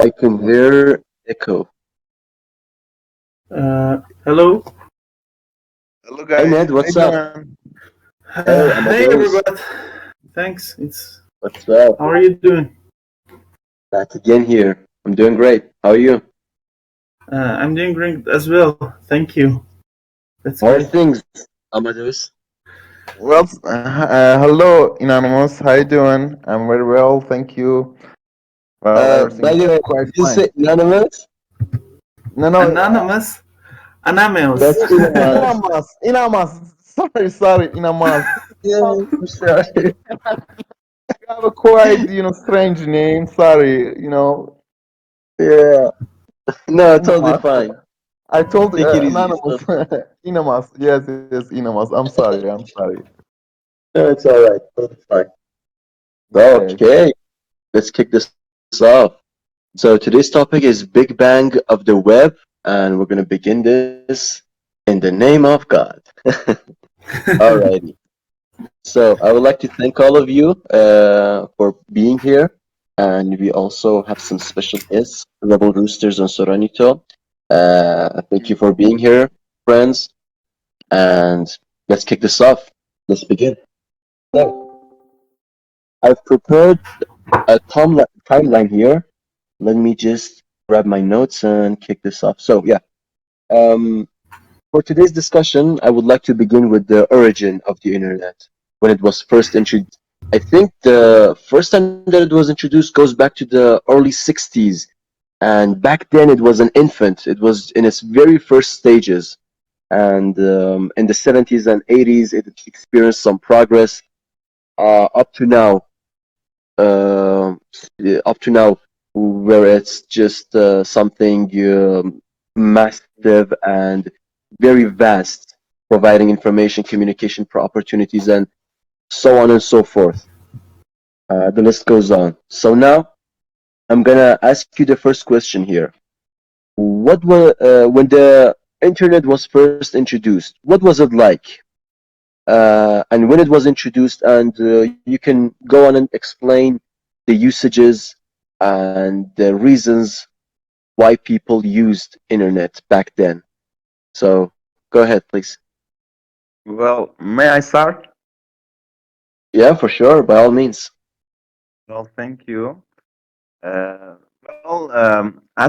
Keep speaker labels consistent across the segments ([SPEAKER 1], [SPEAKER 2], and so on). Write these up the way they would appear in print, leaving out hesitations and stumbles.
[SPEAKER 1] I can hear echo.
[SPEAKER 2] Hello.
[SPEAKER 3] Hello
[SPEAKER 1] Hey
[SPEAKER 3] guys,
[SPEAKER 1] Ned,
[SPEAKER 3] how you
[SPEAKER 1] what's up?
[SPEAKER 3] doing?
[SPEAKER 1] Hey
[SPEAKER 2] Hey
[SPEAKER 1] Amadeus,
[SPEAKER 2] everybody. Thanks. It's
[SPEAKER 1] what's up?
[SPEAKER 2] How are you doing?
[SPEAKER 1] Back again here. I'm doing great. How are you?
[SPEAKER 2] I'm doing great as well. Thank you. That's
[SPEAKER 1] How are
[SPEAKER 2] great.
[SPEAKER 1] things, Amadeus?
[SPEAKER 3] Well, hello Anonymous, how you doing? I'm very well, thank you. Well,
[SPEAKER 1] By
[SPEAKER 3] everything's
[SPEAKER 1] the way,
[SPEAKER 3] quite
[SPEAKER 1] did you
[SPEAKER 3] fine.
[SPEAKER 1] say anonymous?
[SPEAKER 3] No, no,
[SPEAKER 2] Anonymous. Anonymous.
[SPEAKER 1] That's Inamas.
[SPEAKER 3] Inamas. Sorry, Inamas.
[SPEAKER 1] Yeah, I'm sorry.
[SPEAKER 3] You have a quite, strange name. Sorry.
[SPEAKER 1] Yeah. No, totally
[SPEAKER 3] Inamas.
[SPEAKER 1] fine.
[SPEAKER 3] I told
[SPEAKER 1] Take it easy. It's
[SPEAKER 3] Anonymous.
[SPEAKER 1] totally fine.
[SPEAKER 3] Inamas. Yes, Inamas. I'm sorry.
[SPEAKER 1] No, it's all right. Totally fine.
[SPEAKER 3] Okay.
[SPEAKER 1] Okay, let's kick this off. So today's topic is Big Bang of the Web, and we're gonna begin this in the name of God. Alrighty. So I would like to thank all of you for being here, and we also have some special guests, Rebel Roosters and Soranito. Thank you for being here, friends, and let's kick this off. Let's begin. So I've prepared a timeline here. Let me just grab my notes and kick this off. So yeah, um, for today's discussion, I would like to begin with the origin of the internet when it was first introduced. I think the first time that it was introduced goes back to the early 60s. And back then it was an infant. It was in its very first stages. And in the 70s and 80s, it experienced some progress up to now. Up to now, where it's just something massive and very vast, providing information, communication opportunities, and so on and so forth. The list goes on. So now I'm gonna ask you the first question here. What were when the internet was first introduced? What was it like? And when it was introduced, and you can go on and explain the usages and the reasons why people used internet back then. So go ahead, please.
[SPEAKER 3] Well, may I start?
[SPEAKER 1] Yeah, for sure, by all means.
[SPEAKER 3] Well, thank you. As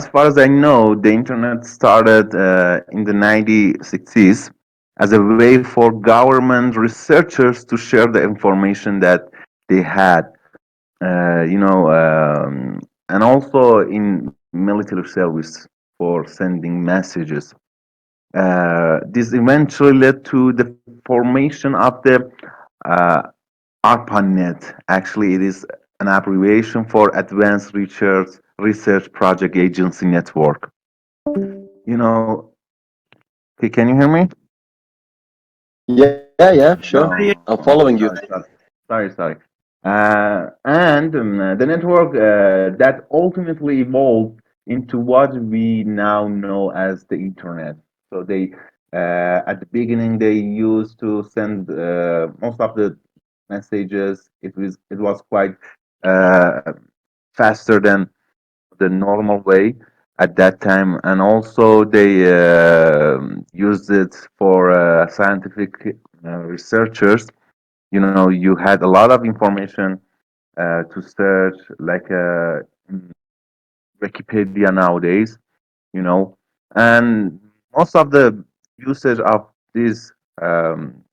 [SPEAKER 3] far as I know, the internet started in the 1960s as a way for government researchers to share the information that they had, and also in military service for sending messages. This eventually led to the formation of the uh, ARPANET. Actually, it is an abbreviation for Advanced Research Project Agency Network. You know, okay, can you hear me?
[SPEAKER 1] Yeah, yeah, sure.
[SPEAKER 2] Yeah.
[SPEAKER 1] I'm following you.
[SPEAKER 3] Sorry. And the network that ultimately evolved into what we now know as the internet. So they, at the beginning, they used to send most of the messages. It was quite uh, faster than the normal way at that time, and also they used it for scientific researchers. You had a lot of information to search, like Wikipedia nowadays, you know, and most of the usage of this um,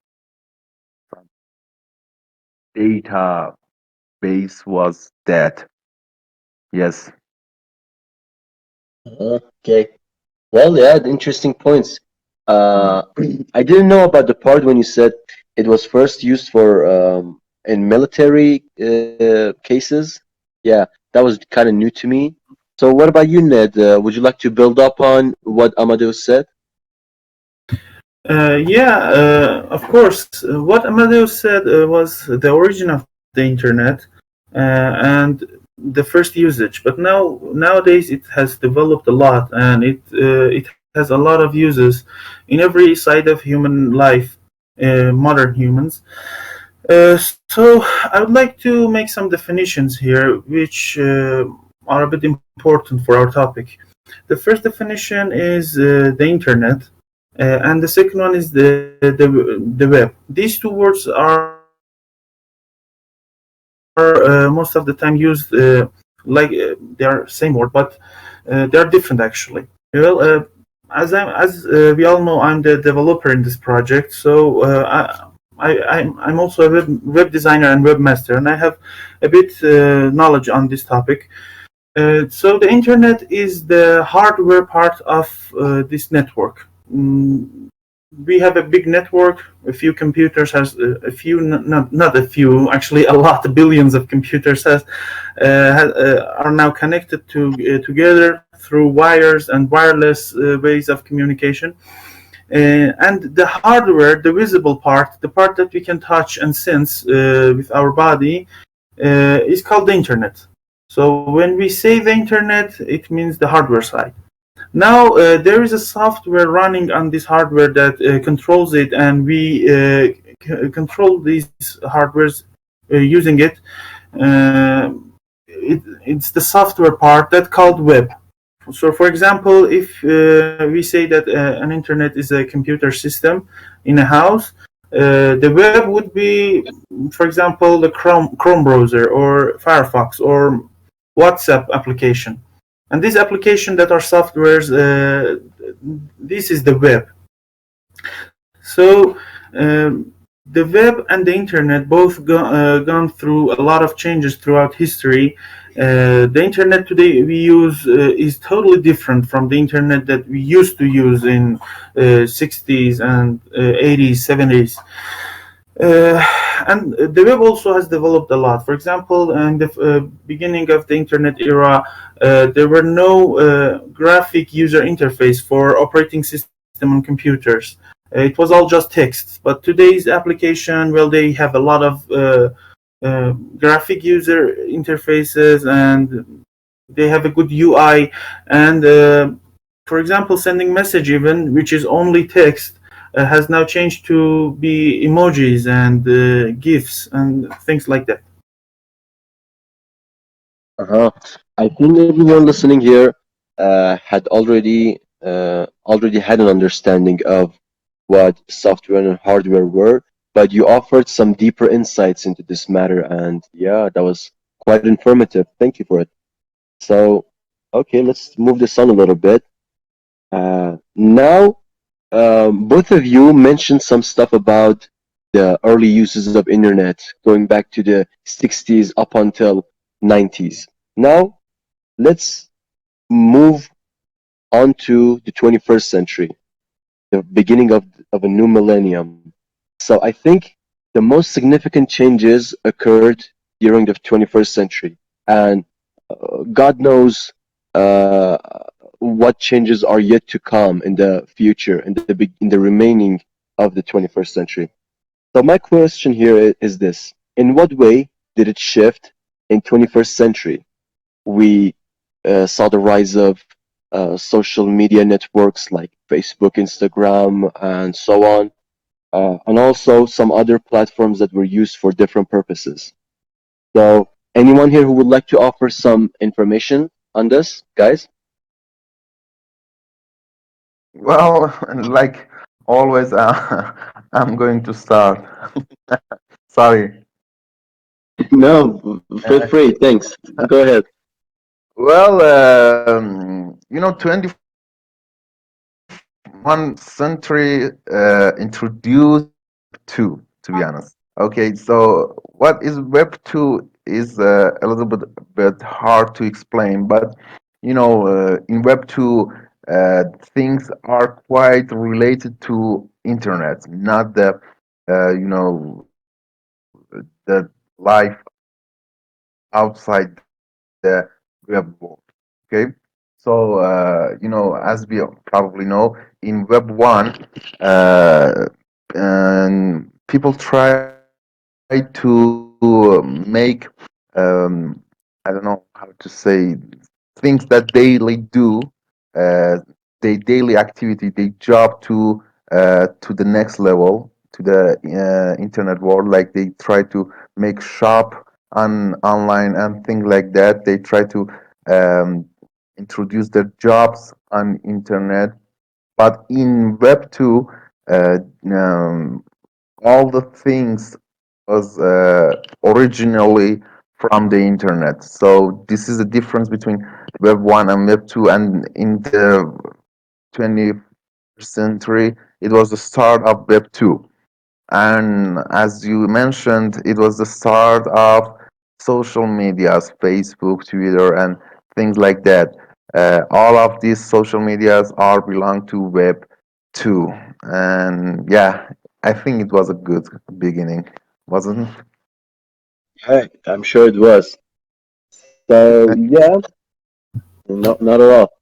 [SPEAKER 3] database was that. Yes.
[SPEAKER 1] Okay. Well, yeah, interesting points.
[SPEAKER 3] Mm.
[SPEAKER 1] Uh, I didn't know about the part when you said it was first used for in military cases. Yeah, that was kind of new to me. So, what about you, Ned? Would you like to build up on what Amadeus said?
[SPEAKER 2] Yeah. Of course. What Amadeus said was the origin of the internet and the first usage. But nowadays it has developed a lot, and it has a lot of uses in every side of human life, modern humans. So I would like to make some definitions here, which are a bit important for our topic. The first definition is the internet, and the second one is the web. These two words are most of the time used like they are same word, but they are different actually. Well, as we all know, I'm the developer in this project, so I'm also a web designer and webmaster, and I have a bit knowledge on this topic. So the internet is the hardware part of this network. We have a big network. A few computers has a few, not a few, actually a lot, billions of computers are now connected together through wires and wireless ways of communication. And the hardware, the visible part, the part that we can touch and sense with our body, is called the internet. So when we say the internet, it means the hardware side. Now there is a software running on this hardware that controls it, and we control these hardwares using it. Uh, it's the software part that called web. So, for example, if we say that an internet is a computer system in a house, the web would be, for example, the Chrome browser or Firefox or WhatsApp application. And these applications that are softwares, this is the web. So the web and the internet both gone through a lot of changes throughout history. The internet today we use is totally different from the internet that we used to use in 60s and 80s, 70s. Uh, and the web also has developed a lot. For example, in the beginning of the internet era, there were no graphic user interface for operating system on computers. It was all just text. But today's application, well, they have a lot of graphic user interfaces, and they have a good UI. And for example, sending message even, which is only text, has now changed to be emojis and GIFs and things like that.
[SPEAKER 1] Uh-huh. I think everyone listening here had already had an understanding of what software and hardware were, but you offered some deeper insights into this matter, and yeah, that was quite informative. Thank you for it. So, okay, let's move this on a little bit. Now, both of you mentioned some stuff about the early uses of internet going back to the 60s up until 90s. Now, let's move on to the 21st century, the beginning of a new millennium. So I think the most significant changes occurred during the 21st century, and God knows uh, what changes are yet to come in the future, in the remaining of the 21st century. So my question here is this: in what way did it shift in 21st century? We saw the rise of social media networks like Facebook, Instagram, and so on, and also some other platforms that were used for different purposes. So, anyone here who would like to offer some information on this, guys?
[SPEAKER 3] Well, like always, I'm going to start. Sorry.
[SPEAKER 1] No, feel
[SPEAKER 3] Uh,
[SPEAKER 1] free. Thanks. Go ahead.
[SPEAKER 3] well, 21st century introduced two, to be honest. Okay, so what is Web 2 is a little bit hard to explain, but in Web 2, things are quite related to internet, not the life outside the web world. Okay, so as we probably know, in Web 1, and people try to make um, I don't know how to say, things that daily do, uh, they daily activity, they job to the next level, to the internet world. Like they try to make shop on online and things like that. They try to um, introduced their jobs on internet. But in Web 2, uh, um, all the things was originally from the internet. So this is the difference between Web 1 and Web 2. And in the 20th century, it was the start of Web 2. And as you mentioned, it was the start of social medias, Facebook, Twitter, and things like that. All of these social medias are belong to Web 2. And yeah, I think it was a good beginning, wasn't it?
[SPEAKER 1] Right, I'm sure it was. So yeah, not at all.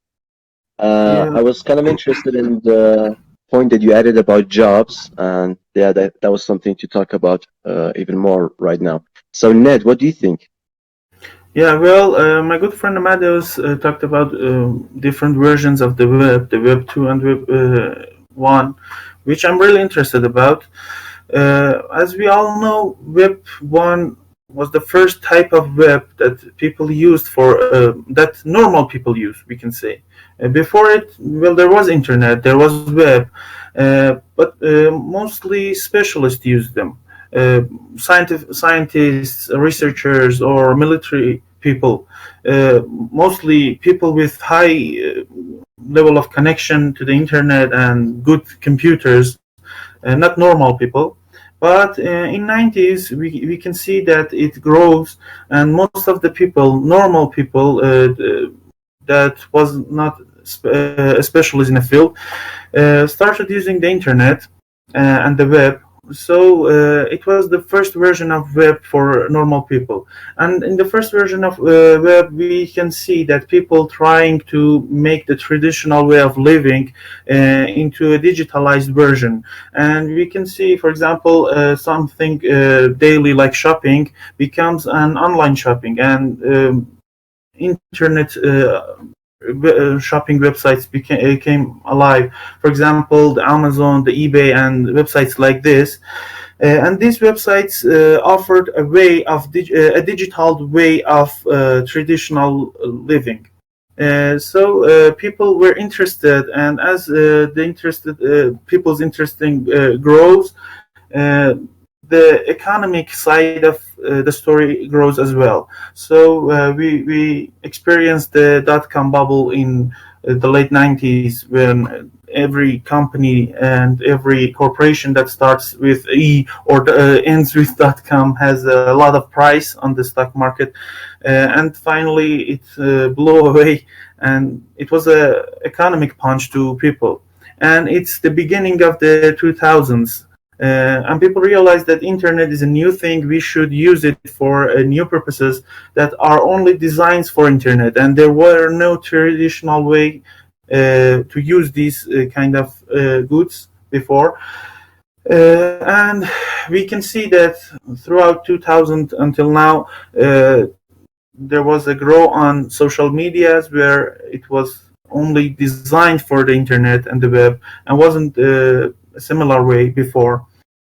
[SPEAKER 1] I
[SPEAKER 2] Yeah,
[SPEAKER 1] was kind of interested in the point that you added about jobs, and yeah, that was something to talk about even more right now. So Ned, what do you think?
[SPEAKER 2] yeah. Well, my good friend Amadeus talked about different versions of the Web 2 and Web 1, which I'm really interested about. As we all know, Web 1 was the first type of web that people used that normal people use, we can say. Before it, well, there was internet, there was web, but mostly specialists used them. Uh, Scientists, researchers, or military people, uh, mostly people with high level of connection to the internet and good computers, not normal people. But in 90s, we can see that it grows, and most of the people, normal people, that was not a specialist in a field, started using the internet and the web. So it was the first version of web for normal people. And in the first version of web, we can see that people trying to make the traditional way of living into a digitalized version. And we can see, for example, something daily like shopping becomes an online shopping, and internet shopping websites came alive. For example, the Amazon, the eBay, and websites like this. And these websites offered a way of a digital way of traditional living. So people were interested, and as the interested people's interesting grows, uh, the economic side of the story grows as well. So we experienced the dot-com bubble in the late 90s, when every company and every corporation that starts with E or ends with .com has a lot of price on the stock market. And finally it blew away, and it was a economic punch to people. And it's the beginning of the 2000s, and people realize that internet is a new thing. We should use it for new purposes that are only designs for internet, and there were no traditional way to use these kind of goods before. And we can see that throughout 2000 until now, there was a grow on social medias where it was only designed for the internet and the web, and wasn't a similar way before.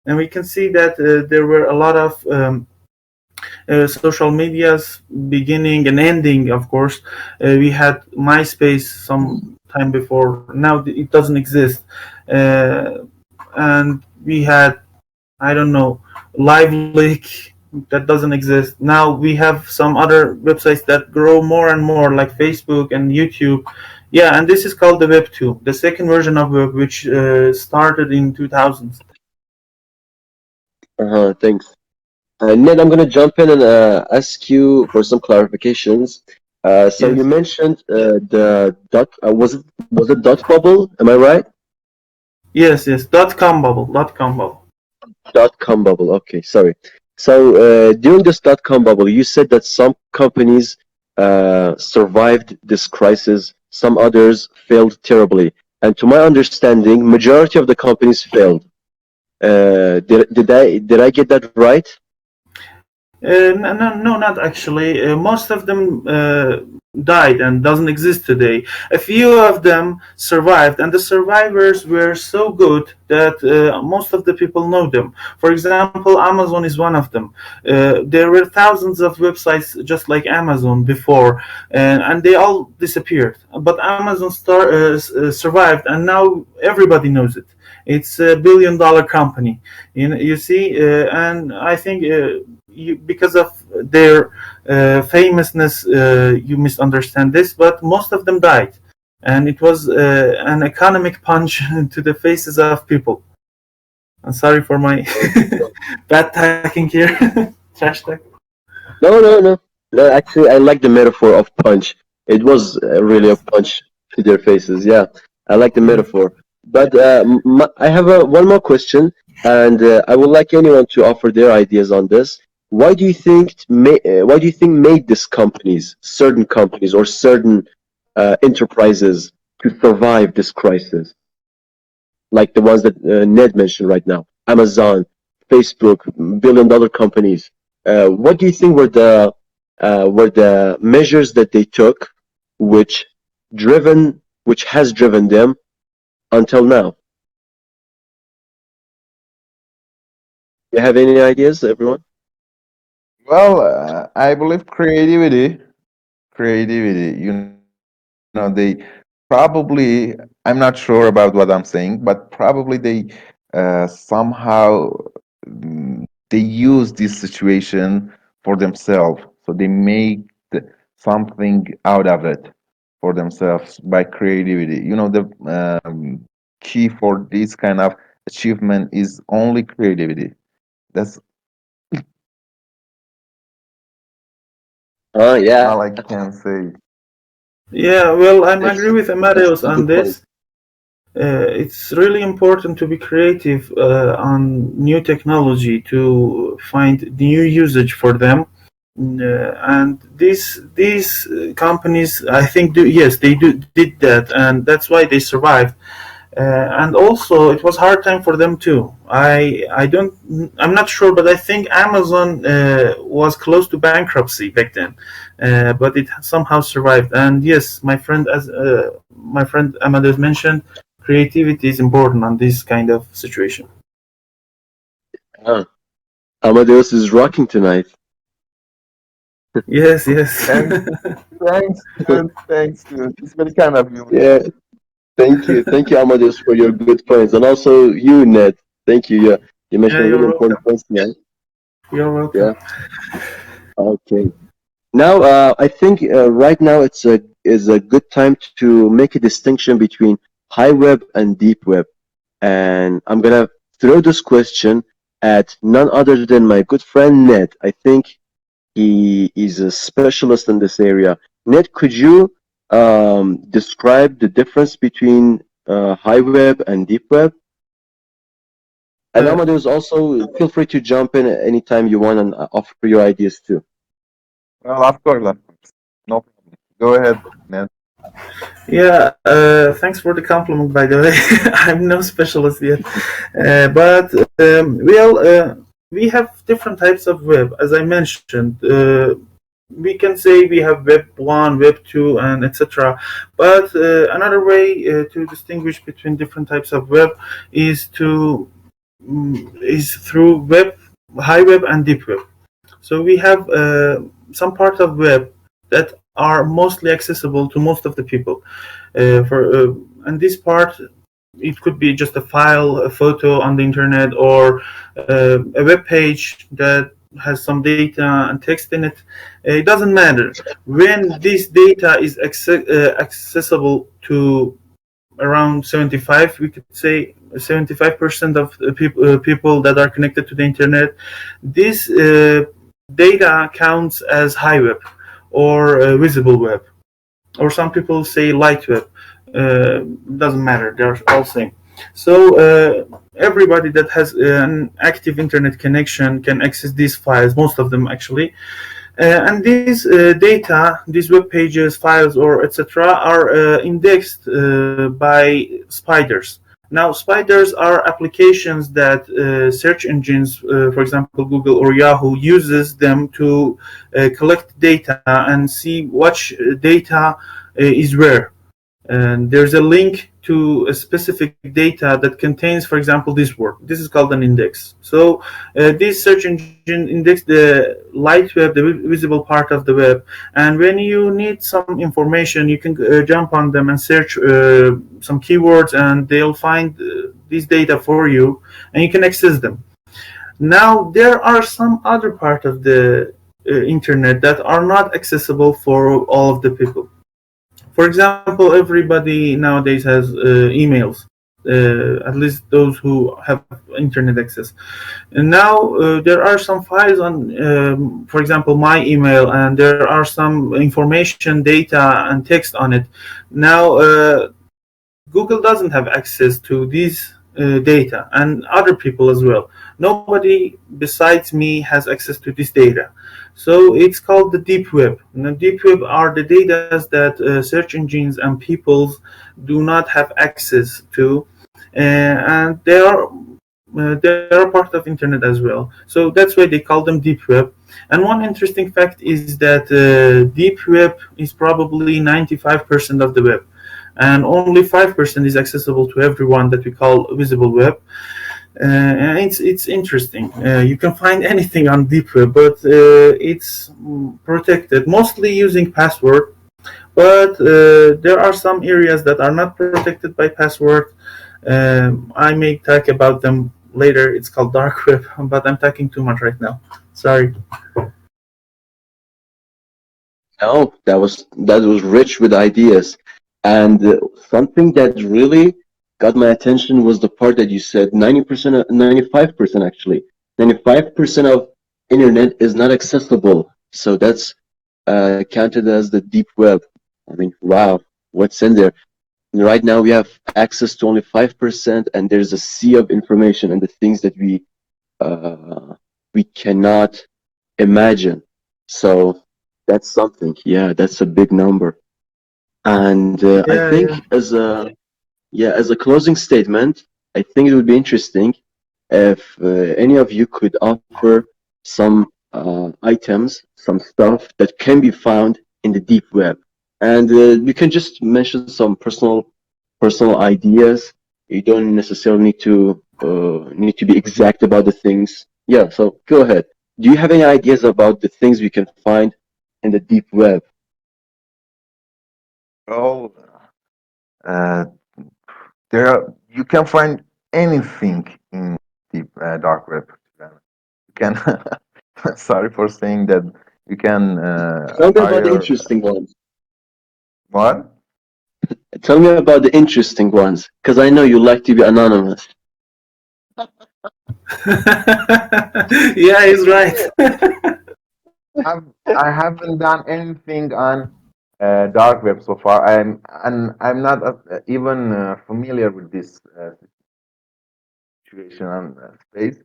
[SPEAKER 2] And we can see that there were a lot of social medias beginning and ending. Of course, we had MySpace some time before. Now it doesn't exist, and we had, I don't know, Live Leak, that doesn't exist. Now we have some other websites that grow more and more, like Facebook and YouTube. Yeah, and this is called the Web 2, the second version of Web, which started in 2000s.
[SPEAKER 1] Thanks. Ned, I'm gonna jump in and ask you for some clarifications. So you
[SPEAKER 2] Yes,
[SPEAKER 1] mentioned the dot was it dot bubble? Am I right?
[SPEAKER 2] yes. .com bubble, .com bubble.
[SPEAKER 1] Dot com bubble. Okay, sorry. So during this dot com bubble, you said that some companies survived this crisis, some others failed terribly. And to my understanding, majority of the companies failed. Did I get that right?
[SPEAKER 2] No, not actually. Most of them died and doesn't exist today. A few of them survived, and the survivors were so good that most of the people know them. For example, Amazon is one of them. There were thousands of websites just like Amazon before, and they all disappeared. But Amazon survived, and now everybody knows it. It's a billion-dollar company. You see, and I think. Because of their famousness, you misunderstand this, but most of them died. And it was an economic punch to the faces of people. I'm sorry for my bad talking here. Trash talk.
[SPEAKER 1] No, no, no. No, actually, I like the metaphor of punch. It was really a
[SPEAKER 2] Yes.
[SPEAKER 1] punch to their faces. Yeah, I like the
[SPEAKER 2] Yes.
[SPEAKER 1] metaphor. But I have one more question, and I would like anyone to offer their ideas on this. Why do you think made these companies, certain companies or certain enterprises, to survive this crisis? Like the ones that Ned mentioned right now, Amazon, Facebook, billion-dollar companies. What do you think were the measures that they took, which which has driven them until now? You have any ideas, everyone?
[SPEAKER 3] Well, I believe creativity. They probably, I'm not sure about what I'm saying, but probably they somehow they use this situation for themselves. So they make something out of it for themselves by creativity. The key for this kind of achievement is only creativity. That's
[SPEAKER 1] Yeah,
[SPEAKER 3] all I can say.
[SPEAKER 2] Yeah, well, I'm
[SPEAKER 1] that's
[SPEAKER 2] agree with
[SPEAKER 1] that's
[SPEAKER 2] Amadeus
[SPEAKER 1] a
[SPEAKER 2] on
[SPEAKER 1] good point.
[SPEAKER 2] this. It's really important to be creative on new technology to find new usage for them. And these companies, I think, yes, they did that, and that's why they survived. And also, it was hard time for them too. I'm not sure, but I think Amazon was close to bankruptcy back then, but it somehow survived. And yes, my friend Amadeus mentioned, creativity is important on this kind of situation.
[SPEAKER 1] Ah, Amadeus is rocking tonight.
[SPEAKER 2] Yes, yes.
[SPEAKER 3] Thanks, thanks, dude. It's very kind of you.
[SPEAKER 1] Yeah, thank you, Amadeus, for your good points, and also you, Ned. Thank you. Yeah, you
[SPEAKER 2] Yeah,
[SPEAKER 1] mentioned really
[SPEAKER 2] you're
[SPEAKER 1] important
[SPEAKER 2] welcome.
[SPEAKER 1] points. Yeah,
[SPEAKER 2] You're welcome.
[SPEAKER 1] yeah. Okay. Now, I think right now is a good time to make a distinction between high web and deep web, and I'm gonna throw this question at none other than my good friend Ned. I think he is a specialist in this area. Ned, could you describe the difference between high web and deep web? And
[SPEAKER 2] Uh,
[SPEAKER 1] Amadeus, also feel free to jump in at any time you want and offer your ideas too.
[SPEAKER 3] Well, of course. No problem. Go ahead, man.
[SPEAKER 2] Yeah, thanks for the compliment, by the way. I'm no specialist yet. But, we have different types of web. As I mentioned, we can say we have Web 1, Web 2, and etc. But another way to distinguish between different types of web is is through high web and deep web. So we have some part of web that are mostly accessible to most of the people. And this part, it could be just a file, a photo on the internet, or a web page that has some data and text in it. It doesn't matter. When this data is accessible to around 75, we could say 75% of the people that are connected to the internet, this data counts as high web or visible web, or some people say light web. Doesn't matter, they're all same. So everybody that has an active internet connection can access these files, most of them actually. And these data, these web pages, files, or etc., are indexed by spiders. Now, spiders are applications that search engines, for example, Google or Yahoo, uses them to collect data and see which data is where. And there's a link to a specific data that contains, for example, this word. This is called an index. So this search engine index the light web, the visible part of the web. And when you need some information, you can jump on them and search some keywords, and they'll find this data for you, and you can access them. Now, there are some other part of the internet that are not accessible for all of the people. For example, everybody nowadays has emails, at least those who have internet access. And now there are some files on, for example, my email, and there are some information, data, and text on it. Now, Google doesn't have access to these data, and other people as well. Nobody besides me has access to this data. So it's called the deep web. And the deep web are the data that search engines and peoples do not have access to, and they are part of internet as well. So that's why they call them deep web. And one interesting fact is that deep web is probably 95% of the web, and only 5% is accessible to everyone, that we call visible web. And it's interesting. You can find anything on deep web, but it's protected, mostly using password. But there are some areas that are not protected by password. I may talk about them later. It's called dark web, but I'm talking too much right now. Sorry.
[SPEAKER 1] No, that was rich with ideas, and something that really got my attention was the part that you said 90%, 95% actually, 95% of internet is not accessible. So that's counted as the deep web. I mean, wow, what's in there? Right now we have access to only 5%, and there's a sea of information and the things that we cannot imagine. So that's something. Yeah, that's a big number. And I
[SPEAKER 2] Yeah,
[SPEAKER 1] think
[SPEAKER 2] yeah.
[SPEAKER 1] as a closing statement, I think it would be interesting if any of you could offer some items, some stuff that can be found in the deep web, and you can just mention some personal ideas. You don't necessarily need to be exact about the things. Yeah, so go ahead. Do you have any ideas about the things we can find in the deep web?
[SPEAKER 3] Well, uh, you can find anything in deep dark web. You can. Sorry for saying that. You can
[SPEAKER 1] Tell me about the
[SPEAKER 3] hire
[SPEAKER 1] interesting ones.
[SPEAKER 3] what?
[SPEAKER 1] Tell me about the interesting ones, because I know you like to be anonymous.
[SPEAKER 2] Yeah, he's right.
[SPEAKER 3] I haven't done anything on dark web so far. I'm not even familiar with this situation on space,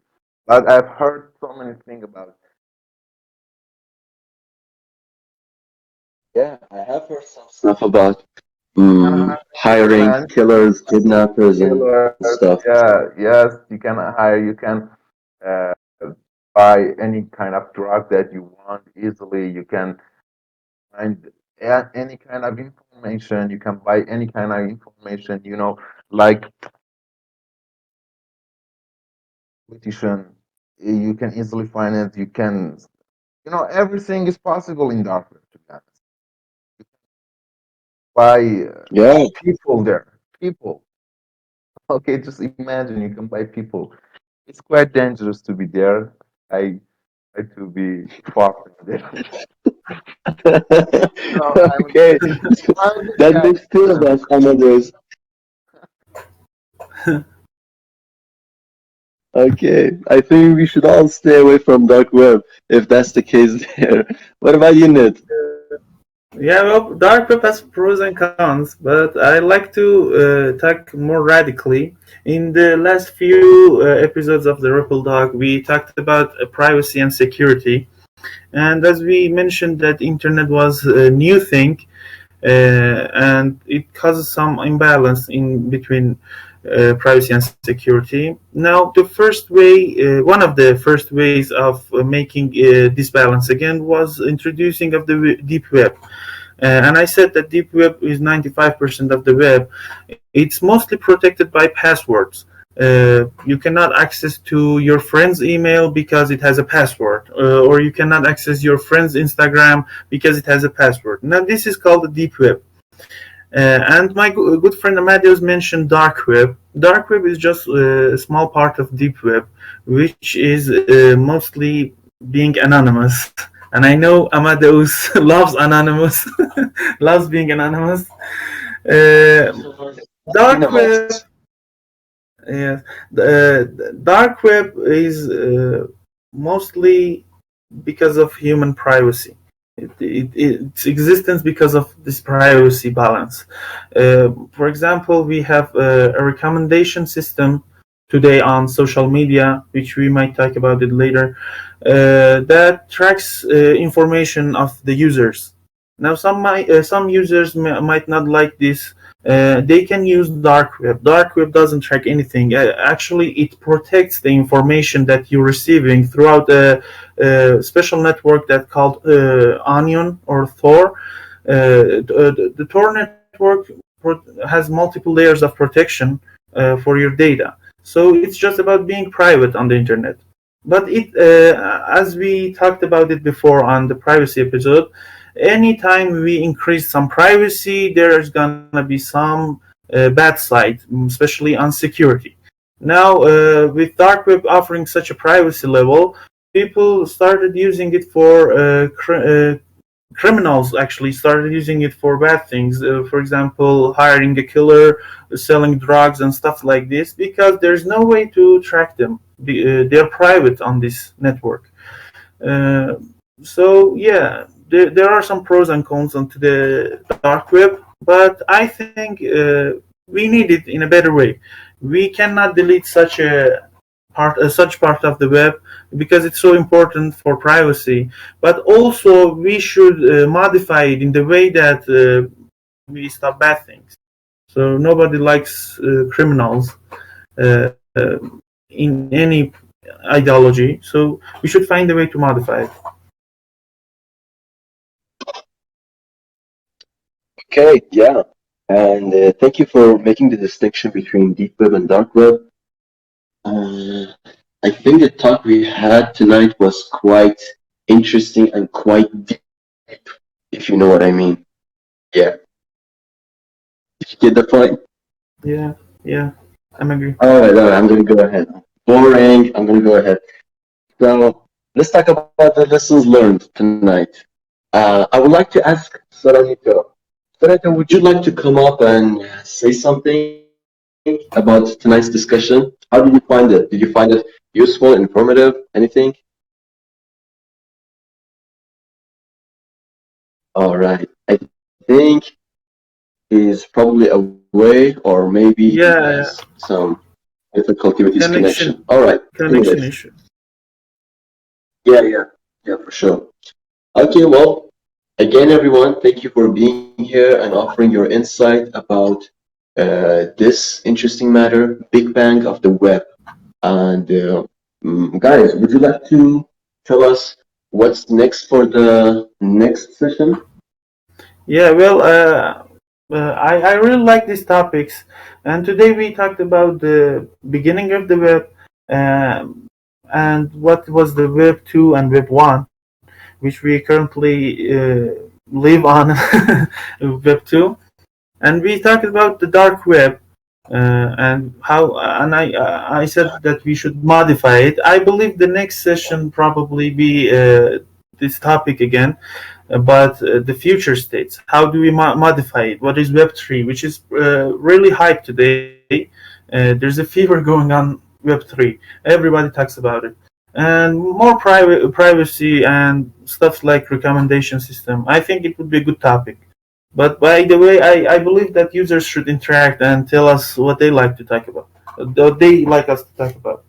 [SPEAKER 3] but I've heard so many things about.
[SPEAKER 1] Yeah, I have heard some stuff about
[SPEAKER 3] You can hire
[SPEAKER 1] hiring
[SPEAKER 3] freelance
[SPEAKER 1] killers, kidnappers, and
[SPEAKER 3] killers.
[SPEAKER 1] stuff.
[SPEAKER 3] Yeah, yes, you can hire. You can uh, buy any kind of drug that you want easily. You can find any kind of information. You can buy any kind of information. Like politician, you can easily find it. You can, everything is possible in dark web. To be honest, buy
[SPEAKER 1] Yeah.
[SPEAKER 3] people there. People. Okay, just imagine you can buy people. It's quite dangerous to be there. I try to be far from there.
[SPEAKER 1] Okay,
[SPEAKER 3] I'm a good
[SPEAKER 1] that
[SPEAKER 3] guy.
[SPEAKER 1] makes two of us, Amadeus. Okay, I think we should all stay away from dark web if that's the case there. What about you, Ned?
[SPEAKER 2] Yeah, well, dark web has pros and cons, but I like to talk more radically. In the last few episodes of the RebelTalk, we talked about privacy and security, and as we mentioned, that internet was a new thing, and it causes some imbalance in between privacy and security. Now, one of the first ways of making this balance again was introducing of the deep web. And I said that deep web is 95% of the web. It's mostly protected by passwords. You cannot access to your friend's email because it has a password, or you cannot access your friend's Instagram because it has a password. Now, this is called the deep web. And my good friend Amadeus mentioned dark web. Dark web is just a small part of deep web, which is mostly being anonymous. And I know Amadeus loves anonymous, loves being anonymous. Uh, dark web,
[SPEAKER 1] Minimalist.
[SPEAKER 2] yes, the dark web is mostly because of human privacy. Its existence because of this privacy balance. For example, we have a recommendation system today on social media, which we might talk about it later, that tracks information of the users. Now, some users might not like this. They can use dark web. Dark web doesn't track anything. Actually, it protects the information that you're receiving throughout special network that called Onion or Tor. The Tor network has multiple layers of protection for your data. So it's just about being private on the internet. But as we talked about it before on the privacy episode, anytime we increase some privacy, there's gonna be some bad side, especially on security. Now, with dark web offering such a privacy level, people started using it for criminals actually started using it for bad things. For example, hiring a killer, selling drugs and stuff like this, because there's no way to track them. They're private on this network. Uh, so yeah, there are some pros and cons onto the dark web, but I think we need it in a better way. We cannot delete such part of the web because it's so important for privacy. But also we should modify it in the way that we stop bad things. So nobody likes criminals uh, in any ideology. So we should find a way to modify it.
[SPEAKER 1] Okay, yeah. And thank you for making the distinction between deep web and dark web. Uh, I think the talk we had tonight was quite interesting and quite deep, if you know what I mean. Yeah. Did you get the point?
[SPEAKER 2] Yeah, yeah, I'm agree.
[SPEAKER 1] All right, I'm gonna go ahead. Boring. I'm gonna go ahead. So let's talk about the lessons learned tonight. I would like to ask Saranito. Saranito, would you like to come up and say something about tonight's discussion? How did you find it? Did you find it useful, informative, anything? All right. I think he's probably away, or maybe he has
[SPEAKER 2] Yeah,
[SPEAKER 1] some difficulty with his connection.
[SPEAKER 2] connection
[SPEAKER 1] All right.
[SPEAKER 2] connection
[SPEAKER 1] Anyways,
[SPEAKER 2] issue.
[SPEAKER 1] yeah, for sure. Okay, well, again, everyone, thank you for being here and offering your insight about this interesting matter, Big Bang of the web. And guys, would you like to tell us what's next for the next session?
[SPEAKER 2] Yeah, well, I really like these topics, and today we talked about the beginning of the web, um, and what was the Web 2 and Web 1, which we currently live on Web 2, and we talked about the dark web, and how, and I said that we should modify it. I believe the next session probably be this topic again, but the future states. How do we modify it? What is Web3, which is really hyped today? There's a fever going on Web3. Everybody talks about it. And more privacy and stuff like recommendation system. I think it would be a good topic. But by the way, I believe that users should interact and tell us what they like to talk about. What they like us to talk about.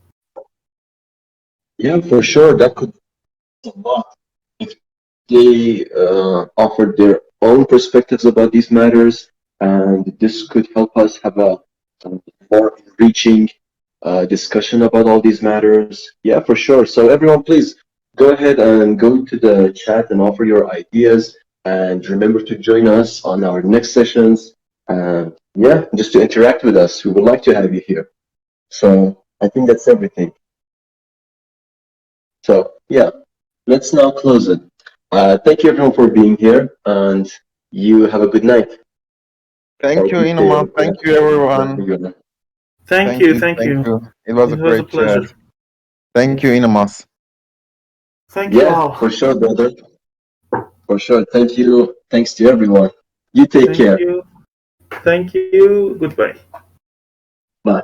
[SPEAKER 1] Yeah, for sure. That could be a lot if they offered their own perspectives about these matters, and this could help us have a more enriching discussion about all these matters. Yeah, for sure. So everyone, please go ahead and go into the chat and offer your ideas. And remember to join us on our next sessions. Yeah, just to interact with us. We would like to have you here. So I think that's everything. So yeah, let's now close it. Thank you everyone for being here, and you have a good night.
[SPEAKER 4] Thank you, Inuma. Thank you, everyone.
[SPEAKER 2] Thank you, thank
[SPEAKER 4] Thank
[SPEAKER 2] you.
[SPEAKER 4] you. It was a
[SPEAKER 2] It was a
[SPEAKER 4] great chat.
[SPEAKER 2] pleasure.
[SPEAKER 4] Thank you, Inumas.
[SPEAKER 2] Thank you
[SPEAKER 1] Yeah,
[SPEAKER 2] all.
[SPEAKER 1] for sure, brother. For sure. Thank you. Thanks to everyone. You take
[SPEAKER 2] Thank
[SPEAKER 1] care.
[SPEAKER 2] you. Thank you. Goodbye.
[SPEAKER 1] Bye.